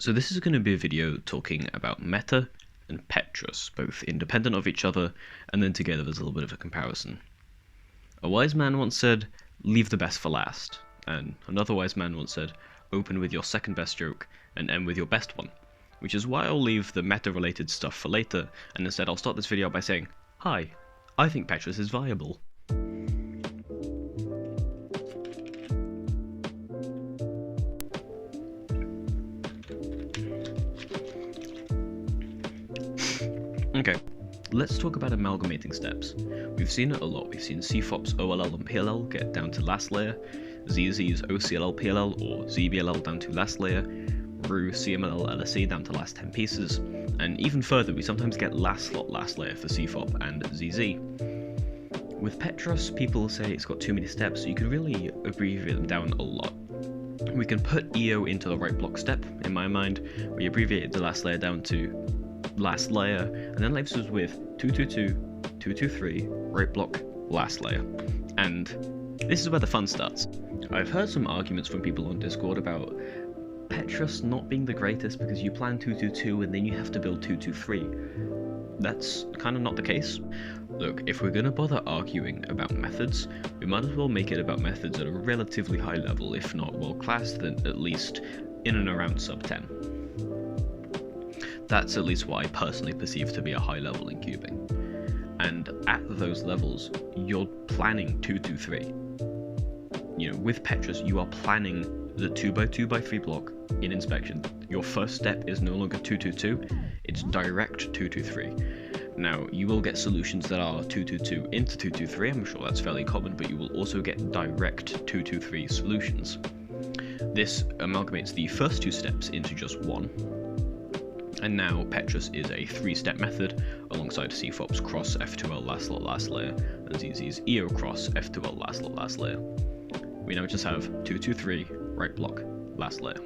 So this is going to be a video talking about Mehta and Petrus, both independent of each other, and then together there's a little bit of a comparison. A wise man once said, leave the best for last, and another wise man once said, open with your second best joke and end with your best one, which is why I'll leave the Mehta-related stuff for later, and instead I'll start this video by saying, hi, I think Petrus is viable. Okay, let's talk about amalgamating steps. We've seen it a lot. We've seen CFOP's OLL and PLL get down to last layer, ZZ's OCLL PLL or ZBLL down to last layer, RU CMLL LSE down to last 10 pieces, and even further we sometimes get last slot last layer for CFOP and ZZ. With Petrus, people say it's got too many steps, so you can really abbreviate them down a lot. We can put EO into the right block step, in my mind. We abbreviated the last layer down to last layer, and then leaves us with 222, 223, right block, last layer. And this is where the fun starts. I've heard some arguments from people on Discord about Petrus not being the greatest because you plan 222 and then you have to build 223. That's kind of not the case. Look, if we're gonna bother arguing about methods, we might as well make it about methods at a relatively high level, if not world class, then at least in and around sub 10. That's at least what I personally perceive to be a high level in cubing. And at those levels, you're planning 223. You know, with Petrus, you are planning the 2x2x3 block in inspection. Your first step is no longer 222, it's direct 223. Now, you will get solutions that are 222 into 223, I'm sure that's fairly common, but you will also get direct 223 solutions. This amalgamates the first two steps into just one. And now Petrus is a 3-step method alongside CFOP's cross F2L last slot last layer and ZZ's EO cross F2L last slot last layer. We now just have 223 right block last layer.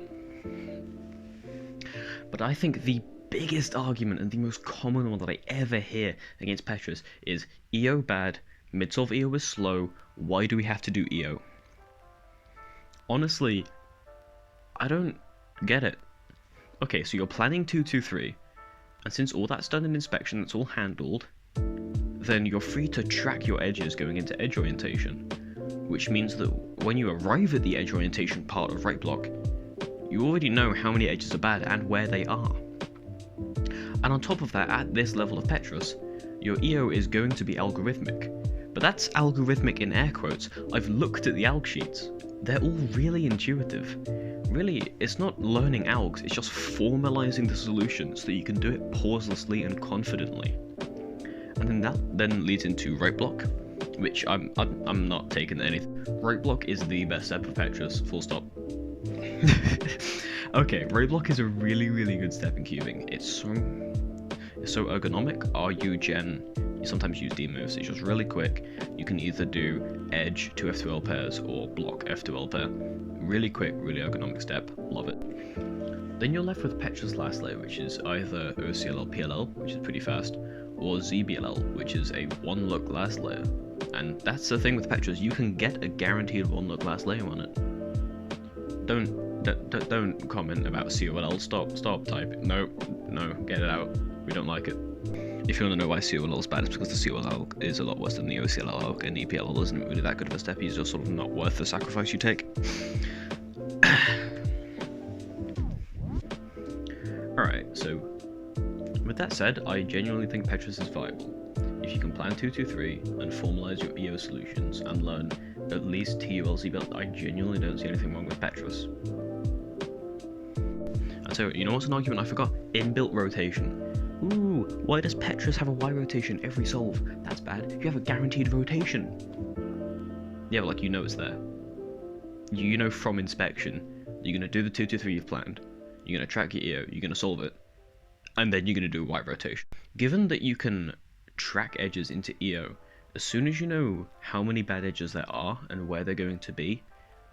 But I think the biggest argument and the most common one that I ever hear against Petrus is EO bad, mid-solve EO is slow, why do we have to do EO? Honestly, I don't get it. Okay, so you're planning 223, and since all that's done in inspection, it's all handled, then you're free to track your edges going into edge orientation, which means that when you arrive at the edge orientation part of right block, you already know how many edges are bad and where they are. And on top of that, at this level of Petrus, your EO is going to be algorithmic. But that's algorithmic in air quotes. I've looked at the alg sheets. They're all really intuitive. Really, it's not learning algs, it's just formalizing the solution so that you can do it pauselessly and confidently. And then that then leads into right block, which I'm not taking anything. Right block is the best step of Petrus, full stop. Okay, right block is a really good step in cubing. It's so ergonomic. RU gen, you sometimes use D moves, it's just really quick. You can either do edge 2 F2L pairs or block F2L pair. Really quick, really ergonomic step, love it. Then you're left with Petrus last layer, which is either OCLL PLL, which is pretty fast, or ZBLL, which is a one look last layer. And that's the thing with Petrus, you can get a guaranteed one look last layer on it. Don't comment about COLL, stop type. No, get it out. We don't like it. If you want to know why COLL is bad, it's because the COLL is a lot worse than the OCLL, and EPLL isn't really that good of a step. He's just sort of not worth the sacrifice you take. Alright, so with that said, I genuinely think Petrus is viable. If you can plan 223 and formalize your EO solutions and learn at least TUL ZBL, I genuinely don't see anything wrong with Petrus. And so, you know what's an argument I forgot? Inbuilt rotation. Ooh, why does Petrus have a Y rotation every solve? That's bad. You have a guaranteed rotation. Yeah, but like, you know it's there. You know from inspection, you're going to do the 223 you've planned, you're going to track your EO, you're going to solve it, and then you're going to do a Y rotation. Given that you can track edges into EO, as soon as you know how many bad edges there are and where they're going to be,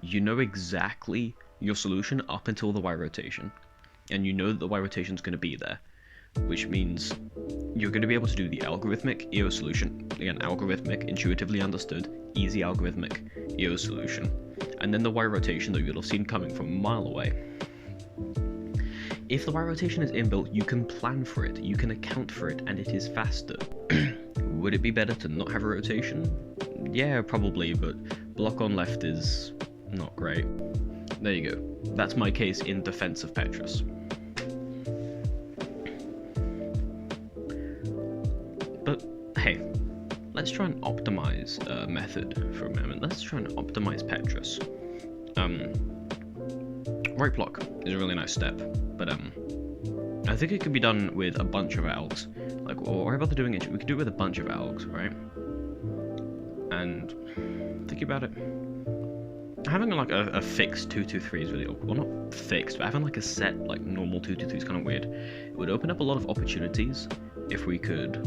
you know exactly your solution up until the Y rotation, and you know that the Y rotation is going to be there. Which means you're going to be able to do the algorithmic EO solution, again algorithmic, intuitively understood, easy algorithmic EO solution, and then the Y rotation that you'll have seen coming from a mile away. if the Y rotation is inbuilt, you can plan for it, you can account for it, and it is faster. Would it be better to not have a rotation? Yeah, probably, but block on left is not great. There you go. That's my case in defense of Petrus. But hey, let's try and optimize method for a moment. Let's try and optimize Petrus. Right block is a really nice step, but I think it could be done with a bunch of algs. Like, or what about doing it? We could do it with a bunch of algs, right? And thinking about it, having like a fixed 2-2-3 is really awkward. Well, not fixed, but having like a set like normal 2-2-3 is kind of weird. It would open up a lot of opportunities if we could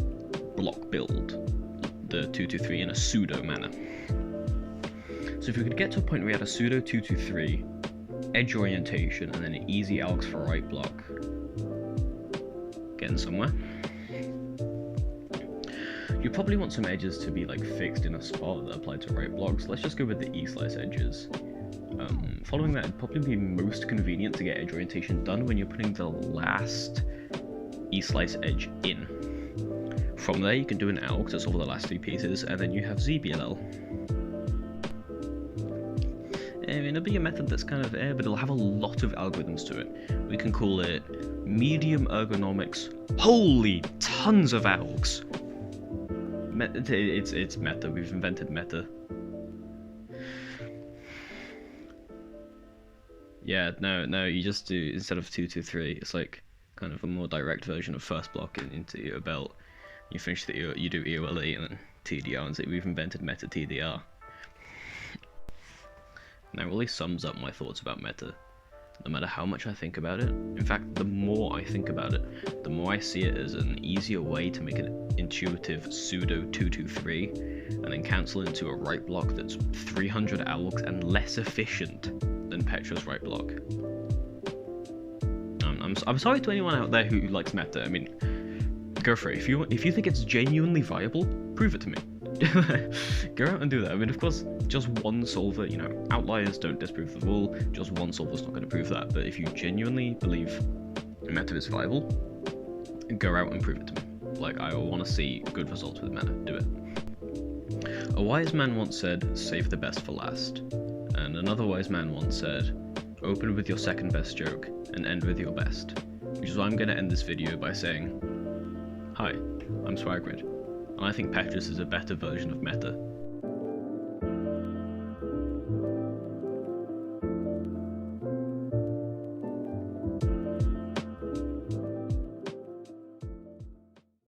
block build the 2-2-3 in a pseudo manner. So if we could get to a point where we had a pseudo 2-2-3, edge orientation, and then an easy algs for right block, getting somewhere. You probably want some edges to be like fixed in a spot that apply to right blocks. Let's just go with the E-slice edges. Following that, it'd probably be most convenient to get edge orientation done when you're putting the last E-slice edge in. From there, you can do an alg to solve the last 3 pieces, and then you have ZBLL. I mean, it'll be a method that's kind of but it'll have a lot of algorithms to it. We can call it medium ergonomics. Holy tons of algs! It's meta. We've invented meta. Yeah, no. You just do, instead of 2-2-3, it's like kind of a more direct version of first block into your belt. You finish you do EOLE and then TDR, and say we've invented meta TDR. That really sums up my thoughts about meta. No matter how much I think about it, in fact, the more I think about it, the more I see it as an easier way to make an intuitive pseudo 2-2-3, and then cancel into a right block that's 300 algs and less efficient than Petrus' right block. I'm sorry to anyone out there who likes meta. I mean, go for it. If you think it's genuinely viable, prove it to me. Go out and do that. I mean, of course, just one solver, you know, outliers don't disprove the rule, just one solver's not going to prove that, but if you genuinely believe meta is viable, go out and prove it to me. Like, I want to see good results with meta. Do it. A wise man once said, save the best for last. And another wise man once said, open with your second best joke and end with your best. Which is why I'm going to end this video by saying, hi, I'm Swagrid, and I think Petrus is a better version of meta.